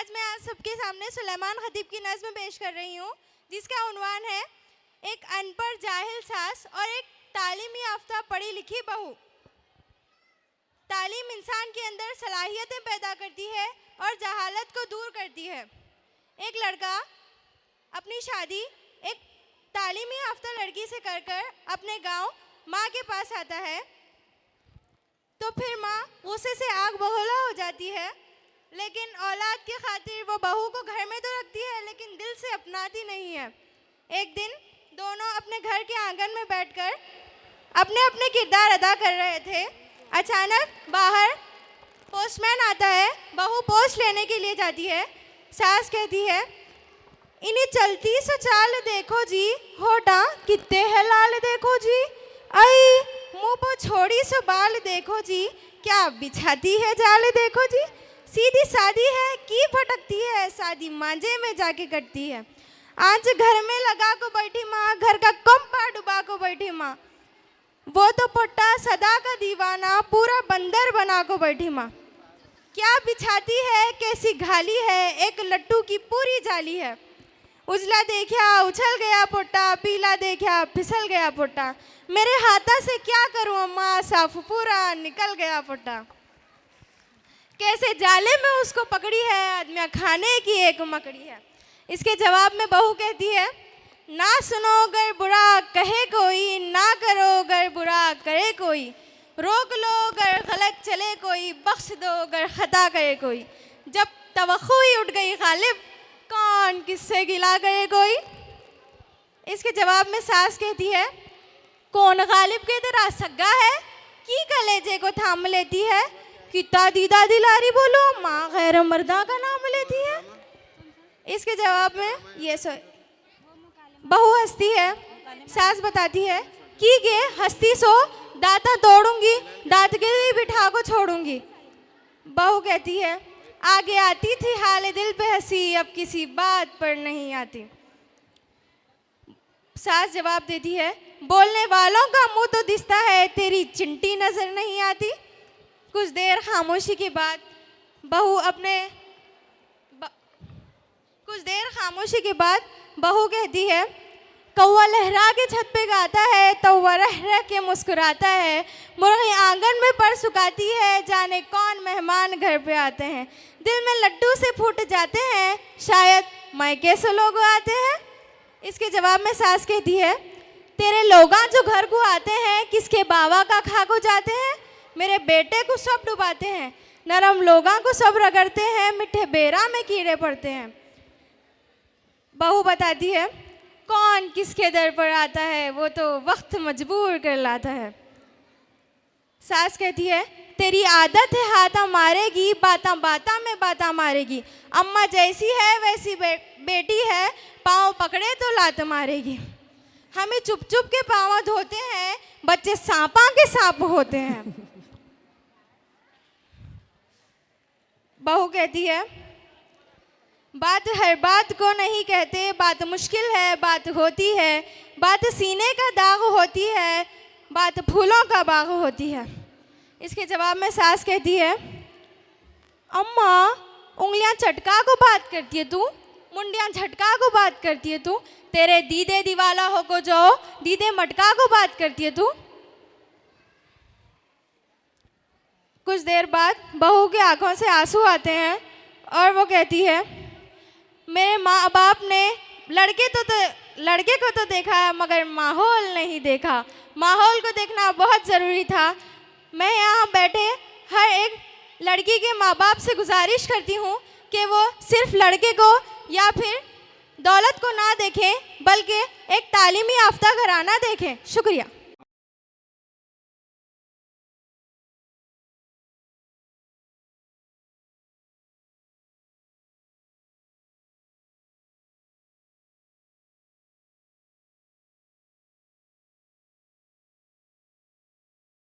मैं आज सबके सामने सुलेमान खतीब की नज़्म पेश कर रही हूँ, जिसका उन्वान है एक अनपढ़ जाहिल सास और एक तालीमी याफ्ता पढ़ी लिखी बहू। तालीम इंसान के अंदर सलाहियतें पैदा करती है और जहालत को दूर करती है। एक लड़का अपनी शादी एक तालीमी याफ्ता लड़की से कर अपने गांव माँ के पास आता है, तो फिर माँ गुस्से से आग बगोला हो जाती है, लेकिन औलाद की खातिर वो बहू को घर में तो रखती है लेकिन दिल से अपनाती नहीं है। एक दिन दोनों अपने घर के आंगन में बैठकर अपने अपने किरदार अदा कर रहे थे। अचानक बाहर पोस्टमैन आता है। बहू पोस्ट लेने के लिए जाती है। सास कहती है, इन्हें चलती सो चाल देखो जी, होठा कितने है लाल देखो जी, आई मुँह पर छोड़ी सो बाल देखो जी, क्या बिछाती है जाल देखो जी, सीधी सादी है की भटकती है, शादी मांझे में जाके कटती है। आज घर में लगा को बैठी माँ, घर का कम पा डुबा को बैठी माँ, वो तो पोट्टा सदा का दीवाना, पूरा बंदर बना को बैठी माँ, क्या बिछाती है कैसी घाली है, एक लट्टू की पूरी जाली है, उजला देखा उछल गया पोट्टा, पीला देखा फिसल गया पोट्टा, मेरे हाथा से क्या करूँ अम्मा, साफ पूरा निकल गया पोट्टा, कैसे जाले में उसको पकड़ी है, आदमिया खाने की एक मकड़ी है। इसके जवाब में बहू कहती है, ना सुनो अगर बुरा कहे कोई, ना करो अगर बुरा करे कोई, रोक लो अगर गलत चले कोई, बख्श दो अगर खता करे कोई, जब तवक्को ही उठ गई गालिब, कौन किससे गिला करे कोई। इसके जवाब में सास कहती है, कौन गालिब के तेरा सग्गा है, की कलेजे को थाम लेती है, कितना दीदा दिलारी बोलो, माँ गैर मर्दा का नाम लेती है। इसके जवाब में ये बहू हंसती है। सास बताती है कि गे हंसती सो दांता तोड़ूंगी, दांत के लिए बिठा को छोड़ूंगी। बहू कहती है, आगे आती थी हाल दिल पे हंसी, अब किसी बात पर नहीं आती। सास जवाब देती है, बोलने वालों का मुंह तो दिखता है, तेरी चिंटी नजर नहीं आती। कुछ देर खामोशी के बाद बहू कहती है, कौवा लहरा के छत पे गाता है, तौवा रह रह के मुस्कुराता है, मुर्गी आंगन में पर सुखाती है, जाने कौन मेहमान घर पे आते हैं, दिल में लड्डू से फूट जाते हैं, शायद मायके से लोग आते हैं। इसके जवाब में सास कहती है, तेरे लोगा जो घर को आते हैं, किसके बाबा का खा को जाते हैं, मेरे बेटे को सब डुबाते हैं, नरम लोगा को सब रगड़ते हैं, मिठे बेरा में कीड़े पड़ते हैं। बहू बताती है, कौन किसके दर पर आता है, वो तो वक्त मजबूर कर लाता है। सास कहती है, तेरी आदत है हाथा मारेगी, बाता बाता में बाता मारेगी, अम्मा जैसी है वैसी बेटी है, पाँव पकड़े तो लात मारेगी, हमें चुप चुप के पाँव धोते हैं, बच्चे सांपा के सांप होते हैं। बहू कहती है, बात हर बात को नहीं कहते, बात मुश्किल है बात होती है, बात सीने का दाग होती है, बात फूलों का बाग होती है। इसके जवाब में सास कहती है, अम्मा उंगलियां चटका को बात करती है तू, मुंडियां झटका को बात करती है तू, तेरे दीदे दीवाला हो को जो दीदे मटका को बात करती है तू। कुछ देर बाद बहू की आंखों से आंसू आते हैं और वो कहती है, मेरे माँ बाप ने लड़के को तो देखा है मगर माहौल नहीं देखा, माहौल को देखना बहुत ज़रूरी था। मैं यहाँ बैठे हर एक लड़की के माँ बाप से गुजारिश करती हूँ कि वो सिर्फ लड़के को या फिर दौलत को ना देखें, बल्कि एक तालीमी याफ्ता घराना देखें। शुक्रिया।